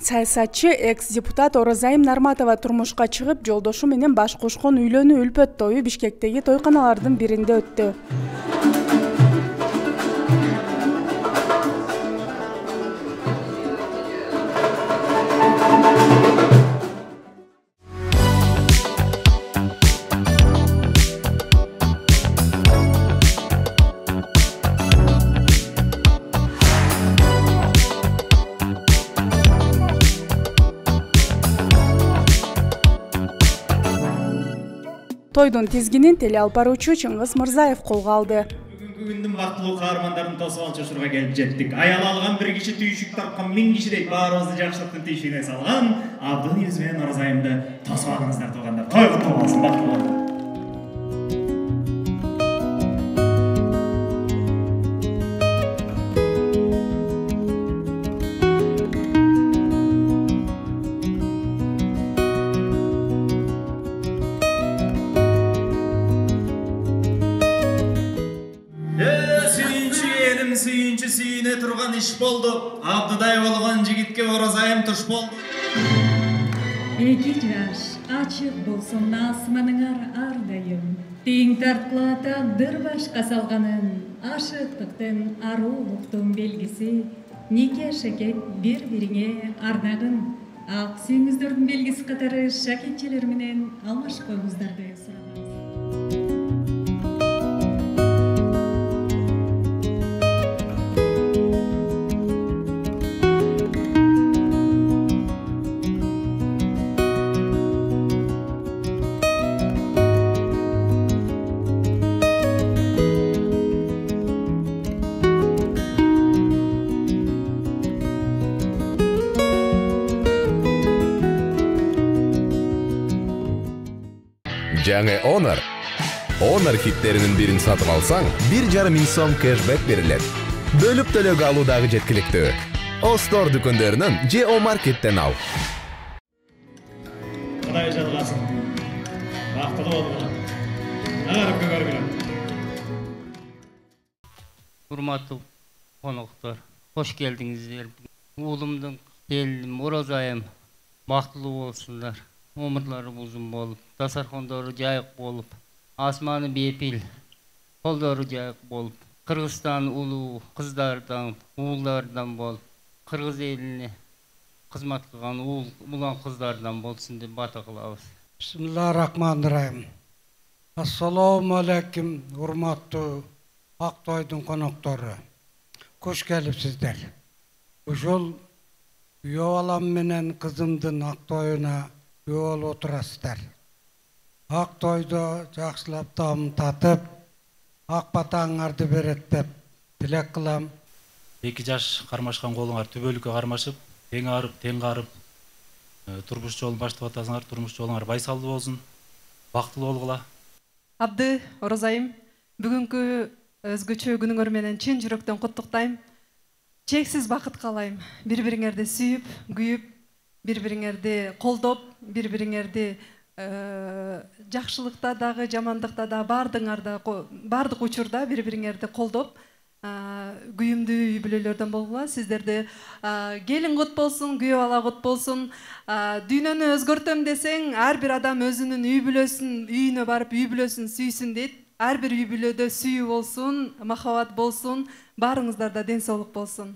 Саясатчы экс-депутат Оразайым Нарматова турмушка чыгып, жолдошу менен баш кошкон үйлөнүү үлпөт тою Бишкектеги тойканалардын биринде өттү. Тойдун тизгинин теле алып баруучу Чыңгыз Мырзаев колго алды. Бүгүнкү күндүн бактылуу каармандарын тосуп алчу учурга келип жеттик. Аял алган бир киши түйшүк тапкан 1000 кишидей баарыбызды жакшылыктын түйшүгүнө салган Абдын yüzü менен Оразайымды тосуп алыңыздар туугандар. Той куттуу болсун, бактылуу болсун. Сүйүнчү сүйүнө турган иш болду. Абдыдай болгон жигитке Оразайым туш болду. Эки жаш ачык болсун асманыңар ардайым. Тең тарткылата дыр башка салганын, ашыктыктын, арулуктун белгиси. Нике шакет бири-бириңе арнагын. Ак сүйүңүздөрдүн белгиси катары шакетчелер менен алмашкоңуздарды сурабыз. Жаңы Honor хиттеринин бирин сатып алсаң, 1,5 миң сом кэшбэк берилет. Бөлүп төлөөгө алуу дагы жеткиликтүү. Остор дүкөндөрүнөн же О-маркеттен ал. Кудай жалгасын. Бактылуу болгула. Арып көргүлө. Урматтуу коноктор, кош келдиңиздер. Уулумдун келиним Оразайым бактылуу болсундар. Өмүрлөрү узун болуп, дасархандары жайык болуп, асманы бепил, колдору жайык болуп, Кыргызстан улуу кыздардан, уулдардан болуп, кыргыз элине кызмат кылган улан кыздардан болсун деп бата кылабыз. Бисмиллахиррахманиррахим. Ассаламу алейкум, урматтуу Ак тойдун коноктору. Кош келипсиздер. Ушул күйөө балам менен кызымдын ак тоюна yol oturasılar. Ak toyda жақсылап тамын татып, ак батаңарды береттеп, тілек кылам. Эки жаш кармашкан колуңар түбөлүккө кармашып, тең арып, тең карып, турмуш жолун баштап атасыңар, турмуш жолуңар байсалдуу болсун, бактылуу болгула. Абды, Оразайым, бүгүнкү өзгөчө күнүңөр менен чын жүрөктөн куттуктайм. Чексиз бакыт каалайм. Бири-бириңерди сүйүп, күйүп, бири-бириңерди колдоп, бири-бириңерди жакшылыкта дагы, жамандыкта да, бардык учурда бири-бириңерди колдоп, күйүмдүү үй бүлөлөрдөн болгула. Сиздерди келин кут болсун, күйөө бала кут болсун. Дүйнөнү өзгөртөм десең, ар бир адам өзүнүн үй бүлөсүн, үйүнө барып үй бүлөсүн сүйсүн дейт. Ар бир үй бүлөдө сүйүү болсун, махаббат болсун, баарыңыздарда ден соолук болсун.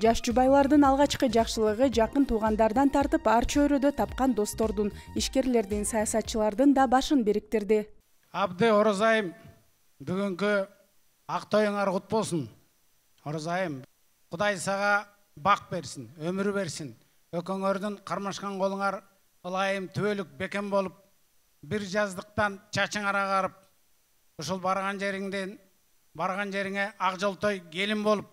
Жаш жубайлардын алгачкы жакшылыгы жакын туугандардан тартып ар чөйрөдө тапкан достордун, ишкерлердин, саясатчылардын да башын бириктирди. Абды, Оразайым, бүгүнкү ак тоюңар кут болсун. Оразайым, Кудай сага бак берсин, өмүр берсин. Өкөңөрдүн кармашкан колуңар ылайым түбөлүк бекем болуп, бир жаздыктан чачыңар агарып, ушул барган жериңе ак жолтой келин болуп,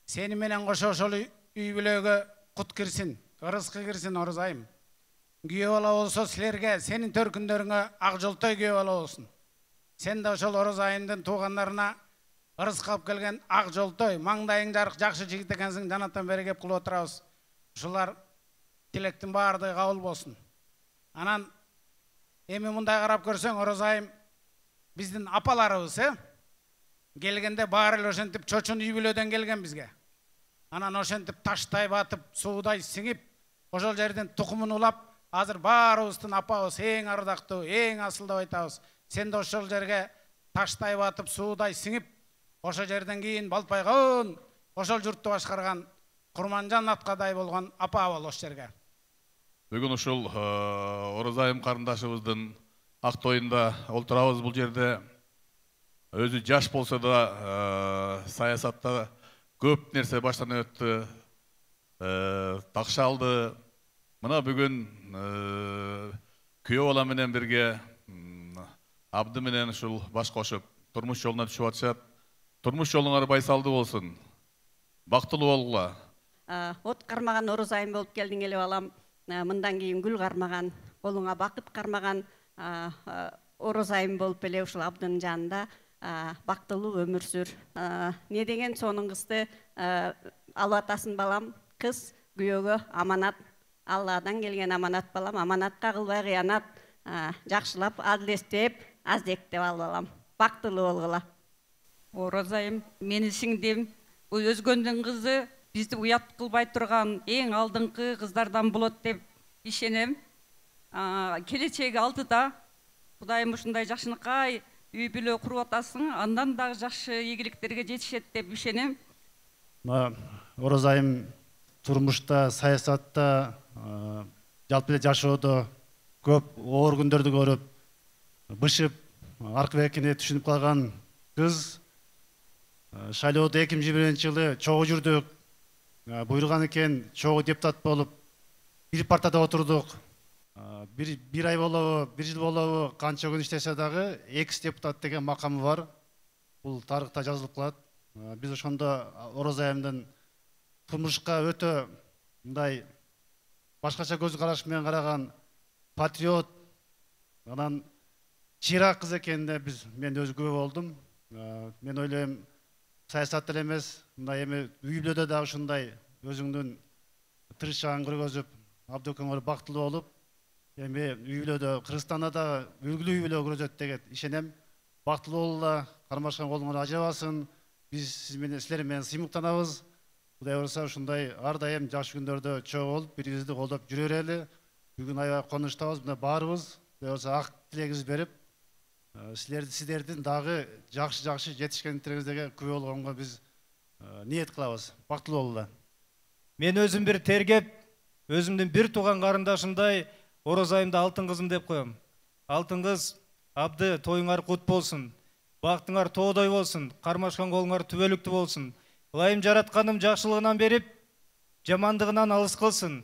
сени менен кошо ошол үй бүлөгө кут кирсин, ырыскы кирсин, Оразайым. Күйөө бала болсо силерге, сенин төркүндөрүңө ак жолтой күйөө бала болсун. Сен да ошол Оразайымдын туугандарына ырыс калып келген ак жолтой, маңдайың жарык жакшы жигит экенсиң, жанаттан бери кеп кылып отурабыз. Ушулар тилектин баардыгы кабыл болсун. Анан Эми мындай карап көрсөң, Оразайым биздин апаларыбыз, келгенде баары эле ошентип чочун үй бүлөдөн келген бизге. Анан ошентип таштай батып, суудай сиңип, ошол жерден тукумун улап, азыр баарыбыздын апабыз эң ардактуу, эң асыл деп айтабыз. Сен да ошол жерге таштай батып, суудай сиңип, ошол жерден кийин балпайгон, ошол журтту башкарган Курманжан аткадай болгон апа бол ошол жерге. Бүгін ушул Оразайым карындашыбыздын ак тоюнда олтурабыз. Бул жерде өзү жаш болсо да саясатта көп нерсе баштан өттү, такшалды. Мына бүгүн күйөө бала менен бирге абды менен ушул баш кошуп турмуш жолуна түшүп атышат. Турмуш жолуңар байсалдуу болсун, бактылуу болгула. От кармаган Оразайым болуп келдиң эле балам. Мындан кийин гүл кармаган, колуңа бакыт кармаган Оразайым болуп эле ушул абдын жанында бактылуу өмүр сүр. Не деген сонун кызды алып атасың балам? Кыз күйөөгө аманат. Алладан келген аманат балам. Аманатка кылбай кыянат. Жакшылап, адилеттеп, аздектеп ал балам. Бактылуу болгула. Оразайым мени сиңдим. Өзгөндүн кызы бизди уят кылбай турган эң алдыңкы кыздардан болот деп ишенем. Келечеги алдыда. Кудайым ушундай жакшынакай үй бүлө куруп атасың, андан дагы жакшы ийгиликтерге жетишет деп ишенем. Оразайым турмушта, саясатта, жалпы эле жашоодо көп оор күндөрдү көрүп, бышып, аркы бекине түшүнүп калган кыз. Шайлоодо 2021-жылы чогуу жүрдүк. Буйруган экен, чогуу депутат болуп, бир партияда отурдук. Бир ай болобу, бир жыл болобу, канча күн иштесе дагы экс-депутат деген макамы бар. Бул тарыхта жазылып калат. Биз ошондо Оразайымдын турмушка өтө мындай башкача көз караш менен караган патриот, анан чыйрак кыз экенине мен өзү күбө болдум. Мен ойлойм, саясат эле эмес, мындай эми үй бүлөдө дагы ушундай өзүңдүн тырышчагын көргөзүп, абдыкөңөр бактылуу болуп, эми үй бүлөдө Кыргызстанда дагы үлгүлүү үй бүлө көргөзөт деген ишенем. Бактылуу болула, кармашкан колуңар ажырабасын. Биз силер менен сыймыктанабыз. Кудай буйруса ушундай ар дайым жакшы күндөрдө чогуу болуп, бири-бирибизди колдоп жүрө берели. Бүгүн аябай конучтабыз, мына баарыбыз, кудай буйруса ак тилегибизди берип, сиздердин дагы жакшы жетишкендиктериңизге күбө болгонго биз ниет кылабыз. Бактылуу болула. Мен өзүм бир тергеп, өзүмдүн бир тууган карындашымдай Оразайымды алтын кызым деп коем. Алтын кыз, абды тоюңар кут болсун, бактыңар тоодой болсун, кармашкан колуңар түбөлүктүү болсун. Ылайым жаратканым жакшылыгынан берип, жамандыгынан алыс кылсын.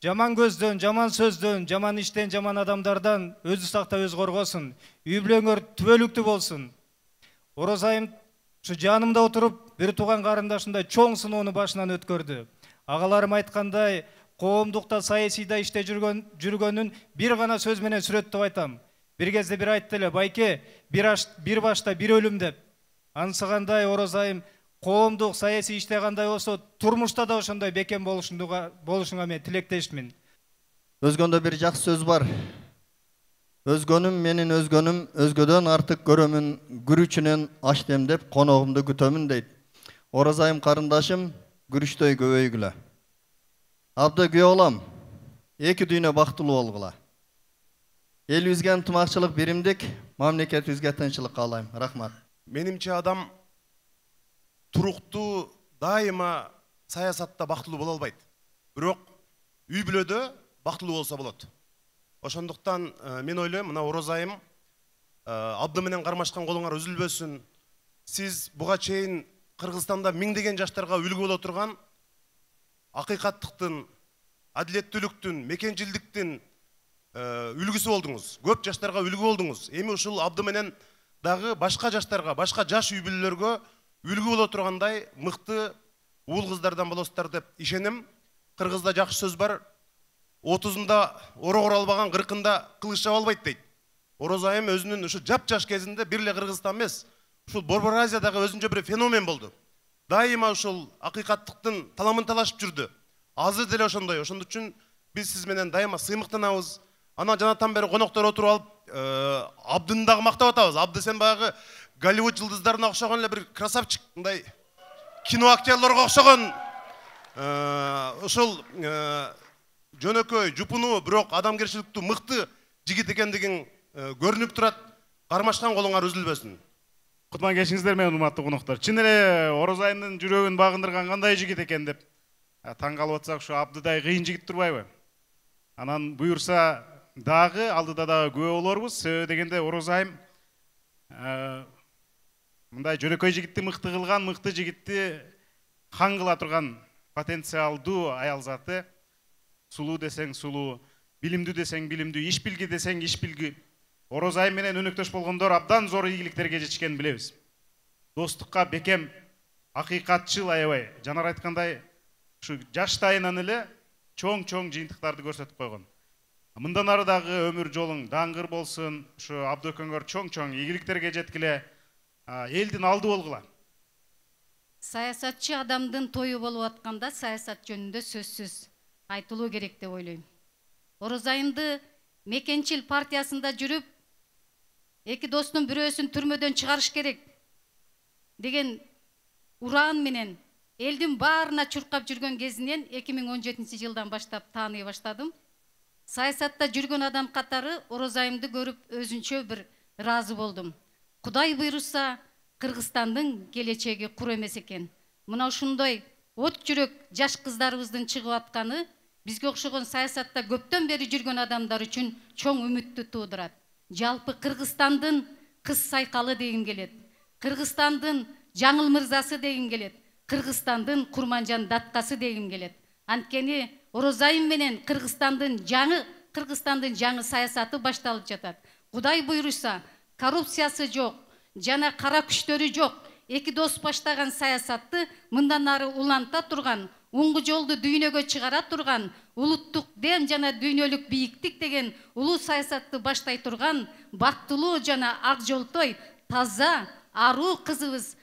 Жаман көздөн, жаман сөздөн, жаман иштен, жаман адамдардан өзү сактап өз коргосун. Үй бүлөңөр түбөлүктүү болсун. Оразайым ушу жанымда отуруп, бир тууган карындашымдай чоң сыноону башынан өткөрдү. Агаларым айткандай, коомдукта, саясийда иште жүргөнүн бир гана сөз менен сүрөттөп айтам. Бир кезде бир айтты эле, байке, бир башта бир өлүм деп. Ансыгандай Оразайым коомдук, саясий иште кандай болсо, турмушта да ошондой бекем болушуңа мен тилектешмин. Өзгөндө бир жакшы сөз бар. Өзгөнүм менин өзгөнүм, өзгөдөн артык көрөмүн, күрүчүнөн аш демдеп коногумду күтөмүн дейт. Оразайым карындашым, күрүчтөй көбөйгүлө. Абды күйөө болом, эки дүйнө бактылуу болгула. Элибизге ынтымакчылык, биримдик, мамлекетибизге тынччылык каалайм. Рахмат. Менимче адам туруктуу дайыма саясатта бактылуу боло албайт. Бирок үй бүлөдө бактылуу болсо болот. Ошондуктан мен ойлойм, мына Оразайым абды менен кармашкан колуңар үзүлбөсүн. Сиз буга чейин Кыргызстанда миңдеген жаштарга үлгү боло турган акыйкаттыктын, адилеттүүлүктүн, мекенчилдиктин үлгүсү болдуңуз. Көп жаштарга үлгү болдуңуз. Эми ушул абды менен дагы башка жаштарга, башка жаш үй бүлөлөргө үлгү боло тургандай мыкты уул кыздардан болосуздар деп ишенем. Кыргызда жакшы сөз бар. 30-ында орогор албаган 40-ында кылыч жаба албайт дейт. Оразайым өзүнүн ушу жап-жаш кезинде бир эле Кыргызстан эмес, ушул Борбор Азиядагы өзүнчө бир феномен болду. Дайыма ушул акыйкаттыктын таламын талашып жүрдү. Азыр деле ошондой. Ошондук үчүн биз сиз менен дайыма сыймыктанабыз. Анан жанатан бери коноктор отуруп алып, Абдыны дагы мактап атабыз. Абды сен баягы Голливуд жылдыздарына окшогон эле бир красавчик, мындай кино актерлорго окшогон ошол жөнөкөй, жупуну, бирок адамгерчиликтүү мыкты жигит экендигин көрүнүп турат. Кармашкан колуңар үзүлбөсүн. Кутман кешиңиздер менен урматтуу коноктор. Чын эле Орозайымдын жүрөгүн багындырган кандай жигит экен деп таң калып атсак, ушу Абдыдай кыйын жигит турбайбы? Анан буюрса дагы алдыда дагы күбө болорбуз. Себеби дегенде Орозайым мындай жөнөкөй жигитти мыкты кылган, мыкты жигитти хан кыла турган потенциалдуу аял заты. Сулуу десең сулуу, билимдүү десең билимдүү, иш билги десең иш билги. Орозайым менен өнөктөш болгондор абдан зор ийгиликтерге жетишкенин билебиз. Достукка бекем, акыйкатчыл аябай. Жанар айткандай, ушу жаштайынан эле чоң-чоң жыйынтыктарды көрсөтүп койгон. Мындан ары дагы өмүр жолуң даңгыр болсун, ушу Абды экөөңөр чоң-чоң ийгиликтерге жеткиле, элдин алды болгула. Саясатчы адамдын тою болуп атканда саясат жөнүндө сөзсүз айтылуу керек деп ойлойм. Орозайымды Мекенчил партиясында жүрүп, эки достун бирөөсүн түрмөдөн чыгарыш керек деген ураан менен элдин баарына чуркап жүргөн кезинен 2017-жылдан баштап тааный баштадым. Саясатта жүргөн адам катары Орозайымды көрүп өзүнчө бир ыраазы болдум. Кудай буйруса, Кыргызстандын келечеги кур эмес экен. Мына ушундай от жүрөк жаш кыздарыбыздын чыгып атканы бизге окшогон саясатта көптөн бери жүргөн адамдар үчүн чоң үмүттү туудурат. Жалпы Кыргызстандын кыз сайкалы дегим келет. Кыргызстандын жаңыл мырзасы дегим келет. Кыргызстандын Курманжан Даткасы дегим келет. Анткени Орозайым менен Кыргызстандын жаңы саясаты башталып жатат. Кудай буйруса, коррупциясы жок, жана кара күчтөрү жок. Эки дос баштаган саясатты мындан ары уланта турган, уңгу жолду дүйнөгө чыгара турган, улуттук дем жана дүйнөлүк бийиктик деген улуу саясатты баштай турган бактылуу жана ак жолтой, таза, аруу кызыбыз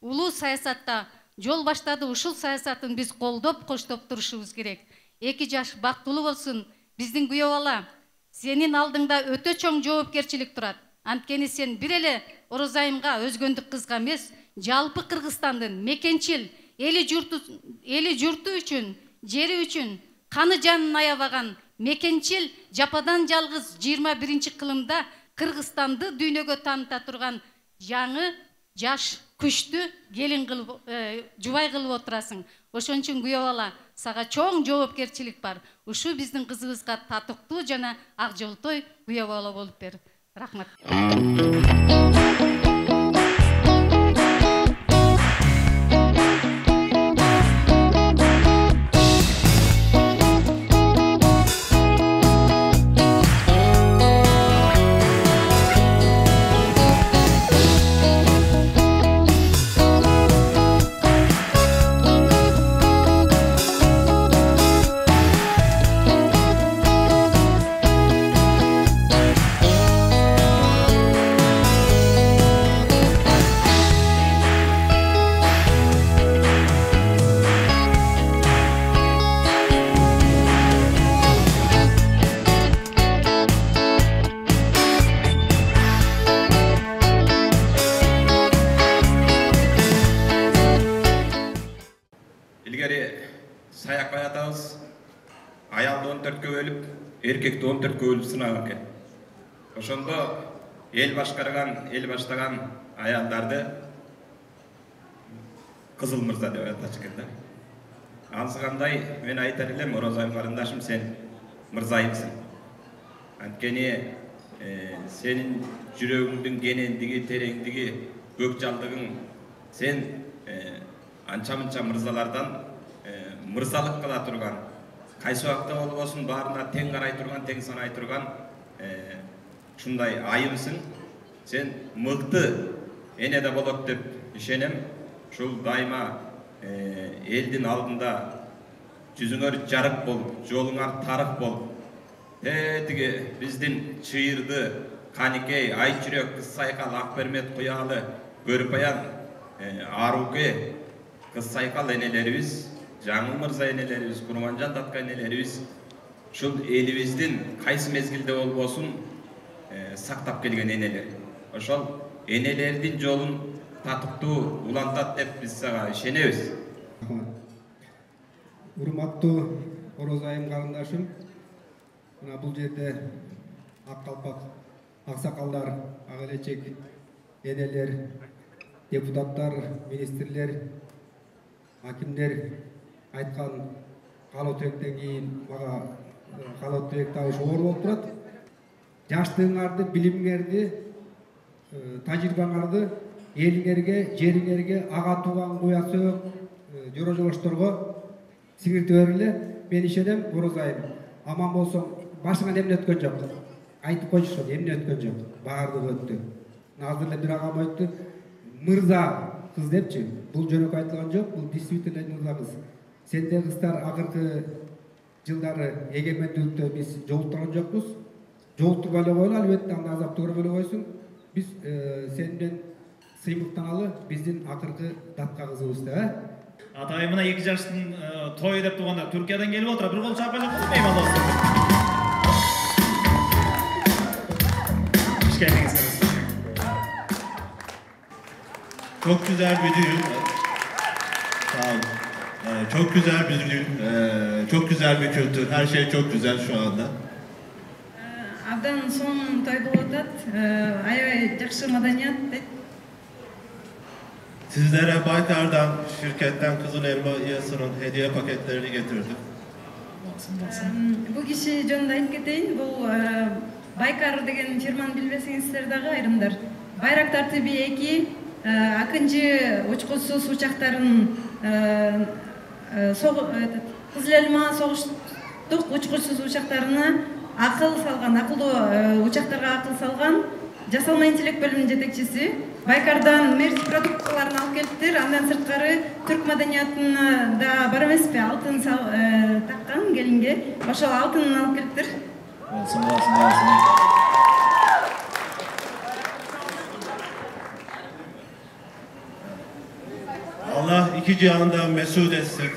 улуу саясатта жол баштады. Ушул саясатын биз колдоп, коштоп турушубуз керек. Эки жаш бактылуу болсун. Биздин күйөө бала, сенин алдыңда өтө чоң жоопкерчилик турат. Анткени сен бир эле Орозайымга, өзгөндүк кызга эмес, жалпы Кыргызстандын Мекенчил эли журту үчүн, жери үчүн каны жанын аябаган Мекенчил жападан жалгыз 21-кылымда Кыргызстанды дүйнөгө тааныта турган жаңы жаш күчтүү келин кылып, жубай кылып отурасың. Ошон үчүн күйөө бала, сага чоң жоопкерчилик бар. Ушу биздин кызыбызга татыктуу жана ак жолтой күйөө бала болуп бер. Рахмат. Аялды 14-кө бөлүп, эркекти 14-кө бөлүп сынаган экен. Ошондо эл баштаган аялдарды Кызыл мырза деп атачу экен да. Анысы кандай, мен айтар элем, Орозайым карындашым, сен мырзайымсың. Анткени сенин жүрөгүңдүн кенендиги, тереңдиги, көк жалдыгың, сен анча-мынча мырзалардан мырзалык кыла турган, кайсы убакта болбосун баарына тең карай турган, тең санай турган ушундай айымсың. Сен мыкты эне да болот деп ишенем. Ушул дайыма элдин алдында жүзүңөр жарык болуп, жолуңар тарык болуп, тиги биздин чыйырды, Каникей, Айчүрөк, Кыз Сайкал, Акбермет, Куялы, Көрпаян, Аруке, Кыз Сайкал энелерибиз, Жаңыл мырза энелерибиз, Курманжан Датка энелерибиз ушул элибиздин кайсы мезгилде болбосун сактап келген энелер. Ошол энелердин жолун татыктуу улантат деп биз сага ишенебиз. Урматтуу Орозайым карындашым, мына бул жерде ак калпак аксакалдар, ак элечек энелер, депутаттар, министрлер, акимдер айткан каалоо тилектен кийин мага каалоо тилек дагы оор болуп турат. Жаштыгыңарды, билимиңерди, тажрыйбаңарды элиңерге, жериңерге, ага тууган куя сөөк жора жолошторго сиңиртип бергиле. Мен ишенем, Орозайым, аман болсоң, башыңан эмне өткөн жок. Айтып койчу, эмне өткөн жок. Баардыгы өттү. Азыр эле бир агам айтты, мырза кыз депчи. Бул жөнөкөй айтылган жок, бул действительно мырза кыз. Сенде кыздар акыркы жылдары эгемендүүлүктө биз жолуктурган жокпуз. Жолуктурбай эле койгула, албетте анда азаптуу көргөн эле койсуң. Биз сенден сыймыктаналы, биздин акыркы датка кызыбыз да. Атайымына 2 жаштын тою деп турганда Түркиядан келип отура. Бир кол чапа жок мейман Çok güzel bir düğün. Sağ olun. Çok güzel bir düğün. Çok güzel bir kültür. Her şey çok güzel şu anda. Абдан сонун той болуп атат. Аябай жакшы маданият дейт. Sizlere Baykar'dan, şirketten Kızıl Elma Yası'nın hediye paketlerini getirdim. Бул киши жөнүндө айтып кетейин. Бул Байкар деген фирманы билбесеңиздер дагы айрымдар. Байрактар ТБ2 акынчы учкусуз учактарын Кызыл Элма согуштук учкучсуз учактарына акыл салган, акылдуу учактарга акыл салган жасалма интеллект бөлүмүнүн жетекчиси. Байкардан мерз продукцияларын алып келиптир. Андан сырткары түрк маданиятына да бар эмеспи? Алтын таккан келинге. Ошол алтынын алып келиптир. Olsun. Allah iki cihanda mesut etsin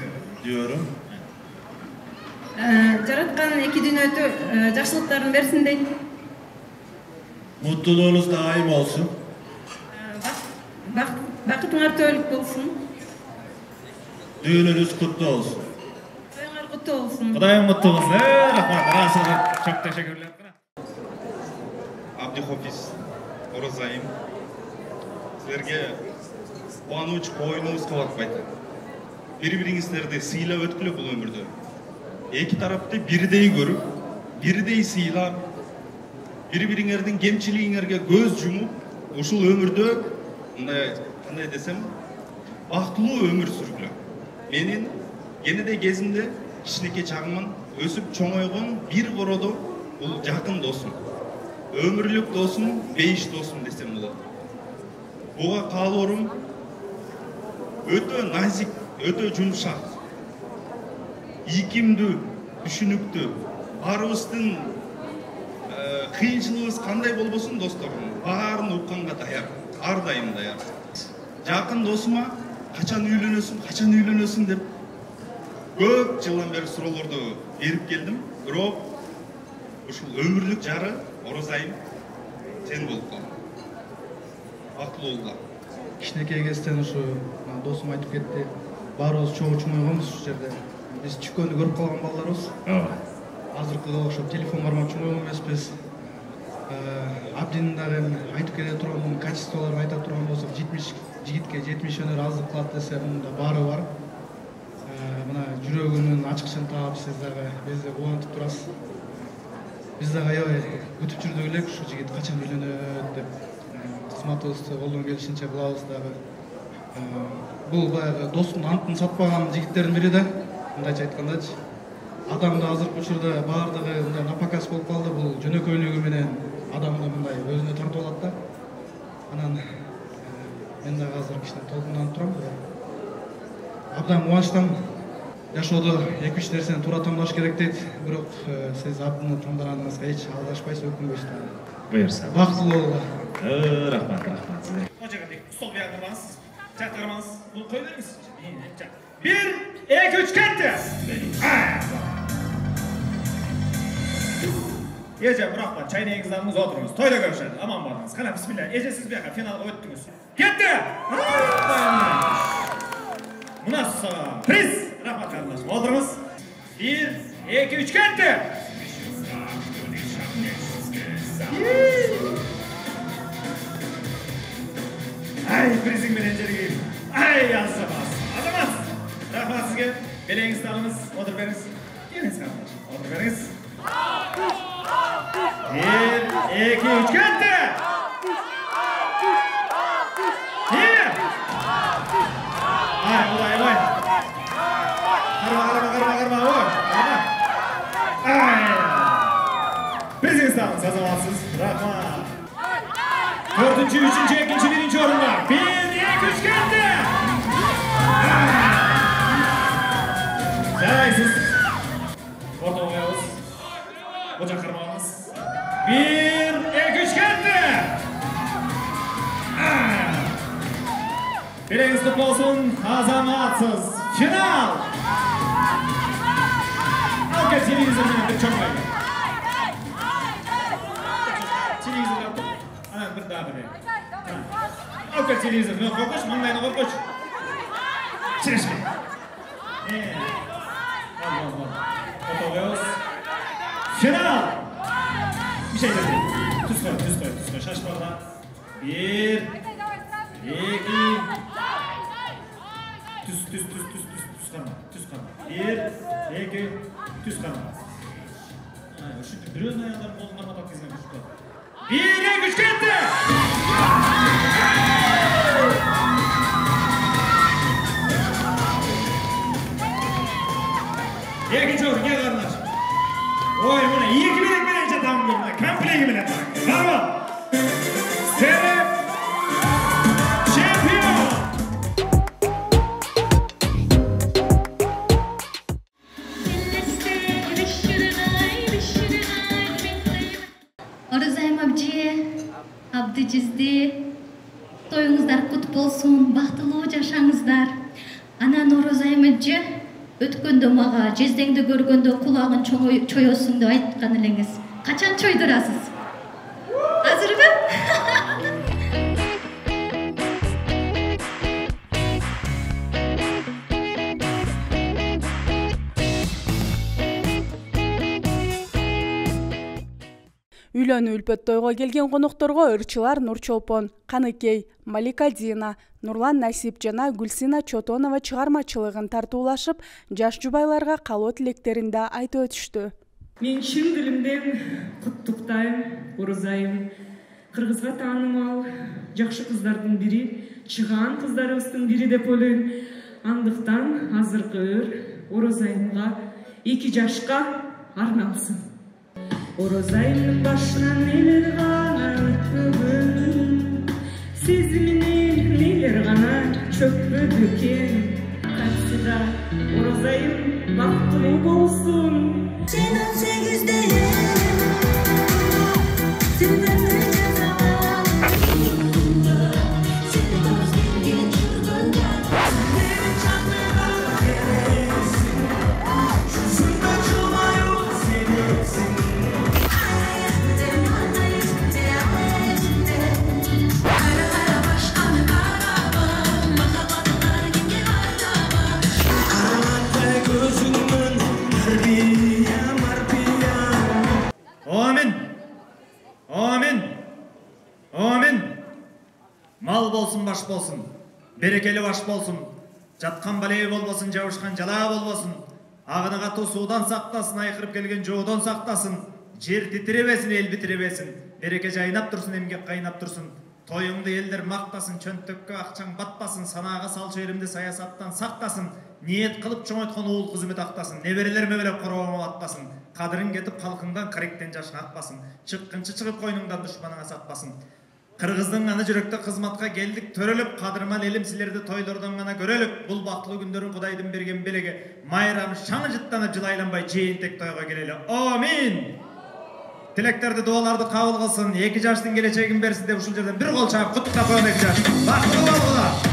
diyorum. Жараткан эки дүйнөдө жакшылыктарын берсин дейт. Mutluluğunuz daim olsun. Бакытыңар төөлүк болсун. Düğününüz kutlu olsun. Тоюңар куттуу болсун. Кудайым муттуу болсун. Рахмат. Çok teşekkürler. Абдихофиз Орозайым. Силерге кубануч коюнубузга батпайт. Бири-бириңиздерди сыйлап өткүлө бул өмүрдө. Эки тарапты бирдей көрүп, бирдей сыйлап, бири-бириңердин кемчилигиңерге көз жумуп, ушул өмүрдө кандай десем, бактылуу өмүр сүргүлө. Менин кенеде кезимде кичинекей чагыман өсүп чоңойгон бир коrodо бул жакын досум. Өмүрлүк досум, бейиш досум десем болот. Буга каалоорум өтө назик, өтө жумшак, ийкимдүү, түшүнүктүү, баарыбыздын кыйынчылыгыбыз кандай болбосун досторум, баарын укканга даяр, ар дайым даяр. Жакын досума качан үйлөнөсүң деп көп жылдан бери суроолорду берип келдим. Бирок ушул өмүрлүк жары Орозайым сен болуп калдың. Бактылуу болгула. Кичинекей кезден ушу досум айтып кетти. Баарыбыз чоңойгонбуз ушул жерде. Биз чүккөндү көрүп калган балдарбыз. Азыркыга окшоп телефон кармап чоңойгон эмеспиз. Абдин дагы айтып келе турган качестволорун айта турган болсок, 70 жигитке 70 өнөр аздык кылат десе, мында баары бар. Мына жүрөгүнүн ачкычын таап, сиз дагы бизди кубантып турасыз. Биз дагы аябай күтүп жүрдүк элек, ушу жигит качан үйлөнөт деп. Кызматыбызды колдон келишинче кылабыз дагы. Бул баягы достун антын сатпаган жигиттердин бири да, мындайча айткандачы. Адамды азыркы учурда баардыгы мындай напакас болуп калды. Бул жөнөкөйлүгү менен адамды мындай өзүнө тартып алат да. Анан мен дагы азыр кичине толкунданып турам. Абдан кубанычтамын. Жашоодо 2-3 нерсени туура тандаш керек дейт. Бирок сиз абдыны тандаганыңызга эч алдашпайсыз, өкүнбөйсүз. Буюрса. Бактылуу болуңуз. Рахмат сизге. Стол бияктырмаңыз. Чактырмаңыз. Бул кой бериңиз. 1, 2, 3 кетти. Эже, бирок чайнегиңизди алыңыз, отуруңуз. Тойда көрүшөлү. Аман болуңуз. Кана, бисмилла. Эже, сиз бияка финалга өттүңүз. Кетти! Мына приз. Рахмат карындашым. Отуруңуз. 1, 2, 3 кетти. Ай, призиң менен жерге. Ай, азамат. Азамат. Рахмат сизге. Белеңизди алыңыз, отуруп бериңиз. Келиңиз карындашым. Отуруп бериңиз. 1, 2, 3 кетти. Ай, ой. Карма, ой. Ай. Призиңизди алыңыз, азаматсыз. Рахмат. 4-cü, 3-cü, 2-cü, 1-ci orunlar. 1, 2, 3 geldi. Jaraysiz. Orta oynuyoruz. Ocak kırmağımız. 1, 2, 3 geldi. Bileğiniz kutlu olsun. Azamatsız. Final. Al gel televizyonuna bir çok oyun. Televizyonuna bir daha bir. Al televizyon, korkuş, mandayını korkuş. Çirişme. Al. Otoğuz. Final. Bir şey dedi. Tuz koy. Şaşmadan. 1, 2. Tuz kalma. 1, 2. Tuz kalma. Şimdi bir ön ayağlar kolundan atak izlemiş. 1, 2, 3 gitti! İkinci oyun, gel kardeş. Oy buna iyi ki bilek tamam buna. Kampley gibi bilek. Bravo. Seni şampiyon. Orozayim abjiye, abdi jizdi, toyuңuzдар кут болсун, бактылуу жашаңыздар. Анан Орозайым эже өткөндө мага жездеңди көргөндө кулагын чоёсуң деп айткан элеңиз. Качан чойдурасыз? Азырбы? Үйлөнүү үлпөт тойго келген конокторго ырчылар Нурчолпон, Каныкей, Малика Дина, Нурлан Насип жана Гүлсина Чотонова чыгармачылыгын тартуулашып, жаш жубайларга каалоо тилектерин да айтып өтүштү. Мен чын дилимден куттуктайм, Орозайым. Кыргызга таанымал жакшы кыздардын бири, чыгаан кыздарыбыздын бири деп ойлойм. Андыктан азыркы Орозайымга 2 жашка арналсын. Орозайымдын башынан нелер гана өтпөгөн, сезиминен нелер гана чөкпөдү экен. Кайсыда Орозайым бактылуу болсун. Сен 18-дейин, сен менден жазалан. Сен көздөмгө жүргөндө, мени чакырган керексиң. Жүзүңдө жылмаюу себепсиң. Amin. Mal bolsun, baş bolsun. Берекелі баш болсын. Жатқан балей болбосын, жабышқан жала болбосын. Ағыны қату судан сақтасын, айқырып келген жоудан сақтасын. Жер титіребесін, ел бітіребесін. Береке жайнап тұрсын, емгек қайнап тұрсын. Тойыңды елдер мақтасын, чөнтөккө ақчаң батпасын, санаға салшы елімді саясаттан сақтасын. Ниет қылып чоңойтқан уыл қызмет ақтасын. Неберелер мебелеп қорауыма атпасын. Қадырын кетіп қалқыңдан қаректен жашын атпасын. Шыққыншы шығып қойныңдан дұшпаныңа сатпасын. Қырғыздың аны жүректі қызматқа келдік төреліп, қадырман елім сілерді тойлардан ғана көрелік. Бұл бақылы күндерін Құдайдың берген белеге, майрам шаңы жыттанып жылайланбай жейінтек тойға келелі. Амин! Тілектерді, дуаларды қабыл қылсын, 2 жаштың келешегін берсін деп ұшыл жерден бір қол шағып құттықтап қойған 2 жаш. Бақылы болғыла!